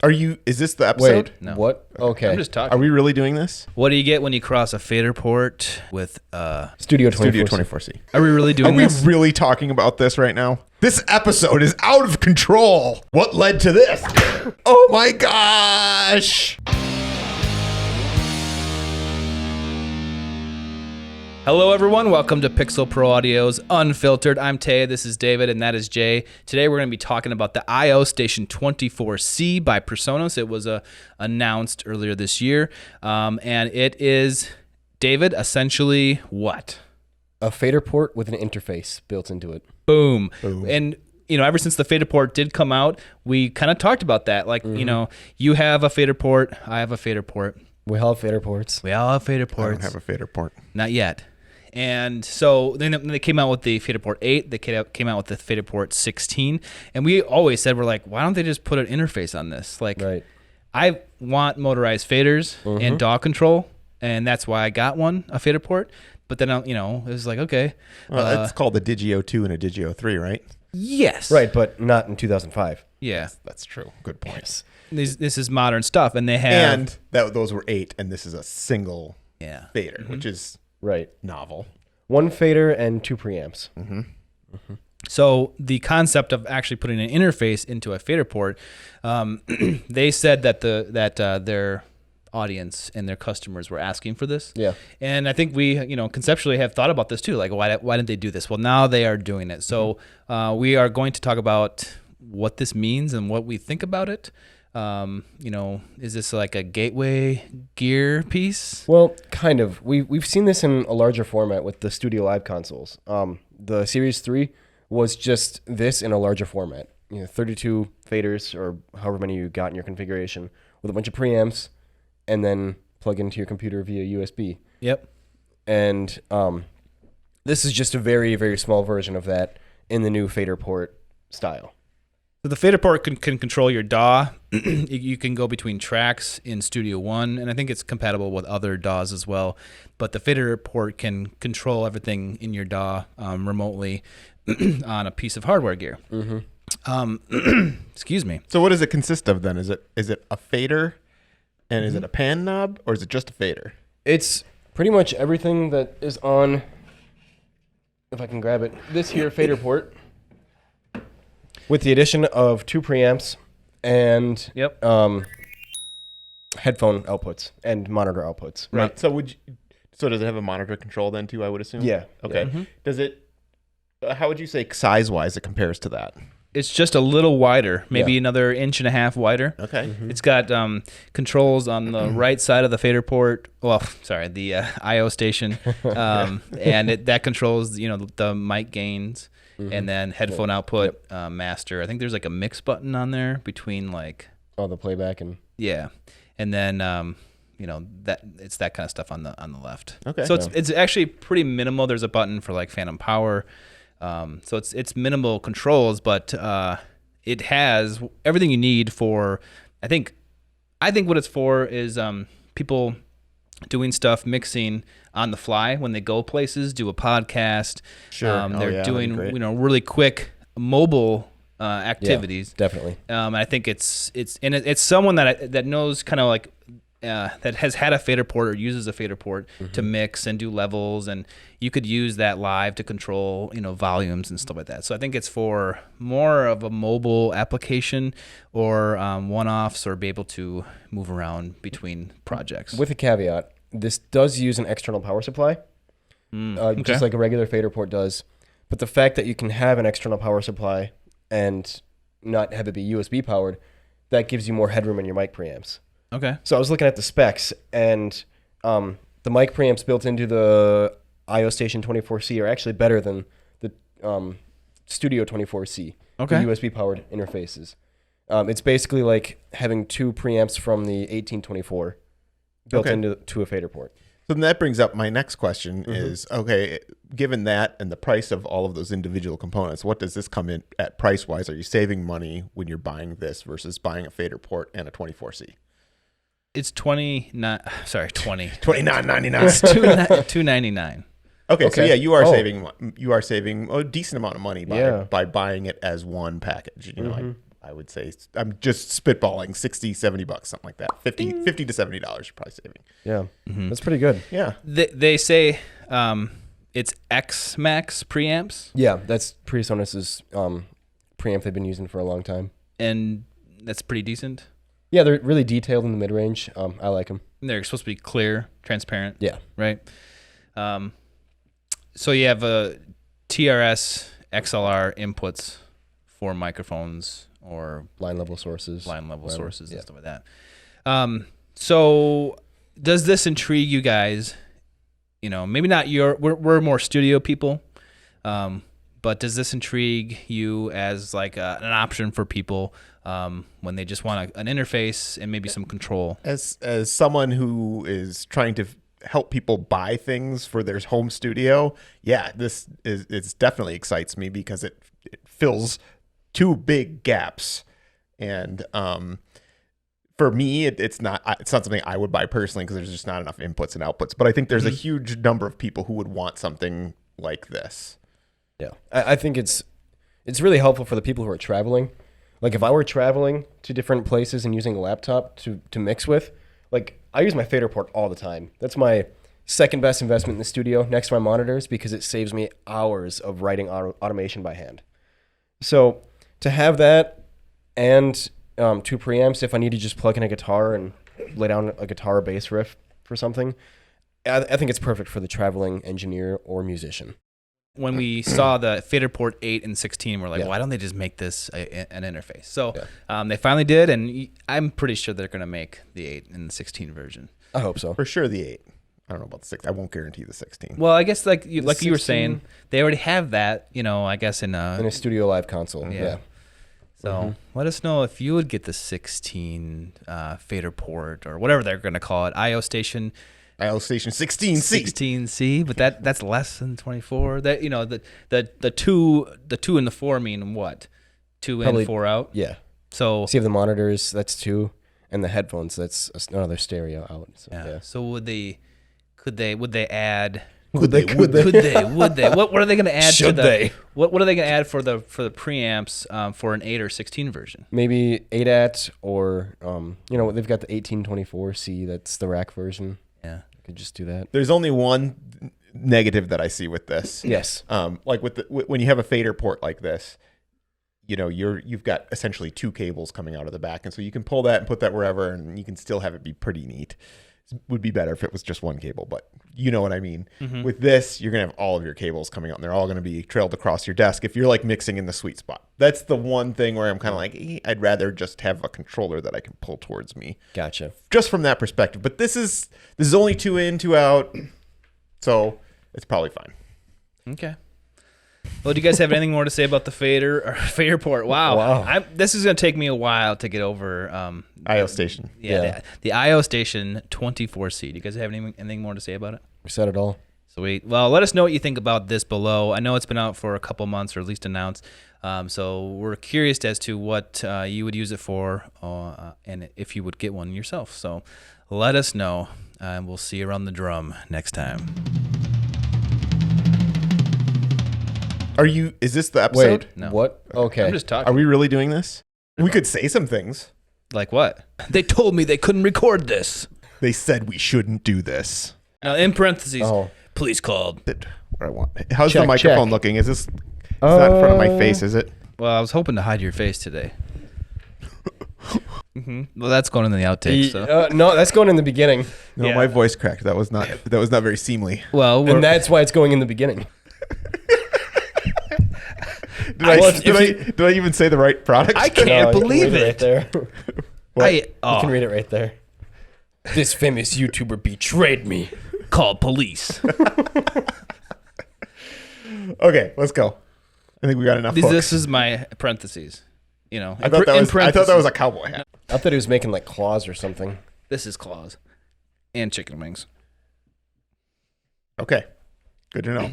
Is this the episode? Wait, No. what? Okay. I'm just talking. Are we really doing this? What do you get when you cross a Faderport with Studio Studio 24C. 24C. Are we really Are doing we this? really talking about this right now? This episode is out of control. What led to this? Oh my gosh. Hello, everyone. Welcome to Pixel Pro Audio's Unfiltered. I'm Tay. This is David, and that is Jay. Today, we're going to be talking about the ioStation 24c by PreSonus. It was announced earlier this year, and it is, David, essentially what? A Faderport with an interface built into it. Boom. And ever since the Faderport did come out, we kind of talked about that. Like, you have a Faderport, I have a Faderport. We all have Faderports. We all have Faderports. I don't have a Faderport. Not yet. And so then they came out with the Faderport 8. They came out with the Faderport 16. And we always said, we're like, why don't they just put an interface on this? Like, Right. I want motorized faders and DAW control, and that's why I got a Faderport. But then, it was like, okay. Well, it's called a Digio 2 and a Digio 3, right? Yes. Right, but not in 2005. Yeah. That's true. Good point. This is modern stuff, and they have... And those were 8, and this is a single fader, which is Right. novel. One fader and two preamps. So the concept of actually putting an interface into a Faderport, they said that their audience and their customers were asking for this. Yeah. And I think we, conceptually have thought about this too. Like, why didn't they do this? Well, now they are doing it. So we are going to talk about what this means and what we think about it. Is this like a gateway gear piece? Well, kind of. We've seen this in a larger format with the Studio Live consoles. The Series 3 was just this in a larger format. 32 faders or however many you got in your configuration with a bunch of preamps, and then plug into your computer via USB. Yep. And this is just a very, very small version of that in the new Faderport style. So the Faderport can control your DAW. You can go between tracks in StudioOne, and I think it's compatible with other DAWs as well. But the Faderport can control everything in your DAW remotely on a piece of hardware gear. Excuse me. So what does it consist of then? Is it a fader, and is it a pan knob, or is it just a fader? It's pretty much everything that is on, if I can grab it, this here Faderport, with the addition of two preamps and headphone outputs and monitor outputs. Right. So does it have a monitor control then too, I would assume? Yeah. Okay. Yeah. Does it, how would you say size-wise it compares to that? It's just a little wider, maybe Yeah. another 1.5 inches wider. Okay. It's got controls on the right side of the Faderport. Well, sorry, the ioStation, and that controls the mic gains and then headphone output, master. I think there's like a mix button on there between All the playback and and then that it's that kind of stuff on the left. Okay. So it's actually pretty minimal. There's a button for like phantom power. So it's minimal controls, but it has everything you need for. I think what it's for is people doing stuff, mixing on the fly when they go places, do a podcast. Sure. They're doing really quick mobile activities. Yeah, definitely. I think it's someone that knows kind of like. That has had a Faderport or uses a Faderport to mix and do levels, and you could use that live to control, volumes and stuff like that. So I think it's for more of a mobile application or one-offs, or be able to move around between projects. With a caveat, this does use an external power supply, just like a regular Faderport does. But the fact that you can have an external power supply and not have it be USB powered, that gives you more headroom in your mic preamps. Okay. So I was looking at the specs, and the mic preamps built into the ioStation 24c are actually better than the Studio 24c, the USB-powered interfaces. It's basically like having two preamps from the 1824 built into a Faderport. So then that brings up my next question is, okay, given that and the price of all of those individual components, what does this come in at price-wise? Are you saving money when you're buying this versus buying a Faderport and a 24c? It's $29.99. $29.99. It's $299. Okay, so yeah, you are saving a decent amount of money by buying it as one package. Like I would say I'm just spitballing 60, 70 bucks, something like that. 50 to $70 you're probably saving. Yeah, that's pretty good. Yeah. They say it's X Max preamps, Yeah, that's PreSonus's preamp they've been using for a long time. and that's pretty decent. Yeah, they're really detailed in the mid range. I like them. They're supposed to be clear, transparent. Yeah. Right. So you have a TRS XLR inputs for microphones or Line level sources. sources and stuff like that. So does this intrigue you guys? You know, maybe not we're more studio people, but does this intrigue you as like an option for people when they just want an interface and maybe some control? As someone who is trying to help people buy things for their home studio, yeah, it definitely excites me because it fills two big gaps. And for me, it's not something I would buy personally because there's just not enough inputs and outputs. But I think there's a huge number of people who would want something like this. Yeah, I think it's really helpful for the people who are traveling. Like if I were traveling to different places and using a laptop to mix with, like I use my Faderport all the time. That's my second best investment in the studio next to my monitors because it saves me hours of writing automation by hand. So to have that and two preamps, if I need to just plug in a guitar and lay down a guitar or bass riff for something, I think it's perfect for the traveling engineer or musician. When we saw the Faderport 8 and 16, we're like, Yeah. why don't they just make this an interface? So they finally did, and I'm pretty sure they're going to make the 8 and the 16 version. I hope so. For sure, the 8. I don't know about the 6. I won't guarantee the 16. Well, I guess like you were 16? saying, they already have that, you know, I guess in In a Studio Live console. Yeah. Yeah. So let us know if you would get the 16 Faderport or whatever they're going to call it, ioStation ioStation 16C. 16C, but that's less than 24. That you know the two and the 4 mean what? 2 Probably- in, 4 out. Yeah. So So you have the monitors, that's 2, and the headphones, that's another stereo out. So, yeah. So would they add? Would they? Would they? What are they going to add? Should they? What are they going to add for the preamps for an 8 or 16 version? Maybe 8-at or, they've got the 1824C, that's the rack version. Yeah. Could just do that. There's only one negative that I see with this. Yes. Like when you have a fader port like this, you know, you've got essentially 2 cables coming out of the back, and so you can pull that and put that wherever, and you can still have it be pretty neat. It would be better if it was just one cable, but you know what I mean. With this, you're gonna have all of your cables coming out, and they're all gonna be trailed across your desk. If you're like mixing in the sweet spot, that's the one thing where I'm kind of like, I'd rather just have a controller that I can pull towards me. Gotcha. Just from that perspective. But this is only 2 in, 2 out, so it's probably fine. Okay. Well, do you guys have anything more to say about the Faderport? Wow. This is going to take me a while to get over. ioStation. Yeah. The ioStation 24c. Do you guys have anything more to say about it? We said it all. Sweet. Well, let us know what you think about this below. I know it's been out for a couple months, or at least announced. So we're curious as to what you would use it for, and if you would get one yourself. So let us know, and we'll see you around the drum next time. Is this the episode? Wait, No. what? Okay. I'm just talking. Are we really doing this? We could say some things. Like what? They told me they couldn't record this. They said we shouldn't do this. Now, in parentheses, Oh. police called. What I want. How's the Check, microphone check. looking? Is this? It's not in front of my face, is it? Well, I was hoping to hide your face today. Well, that's going in the outtakes. So. No, that's going in the beginning. No, Yeah. my voice cracked. That was not very seemly. Well, And that's why it's going in the beginning. Did I even say the right product? I can't You can believe read it. right there. You can read it right there. This famous YouTuber betrayed me. Call police. Okay, let's go. I think we got enough. hooks. This is my parentheses. You know, I thought that was a cowboy hat. I thought he was making like claws or something. This is claws and chicken wings. Okay, good to know.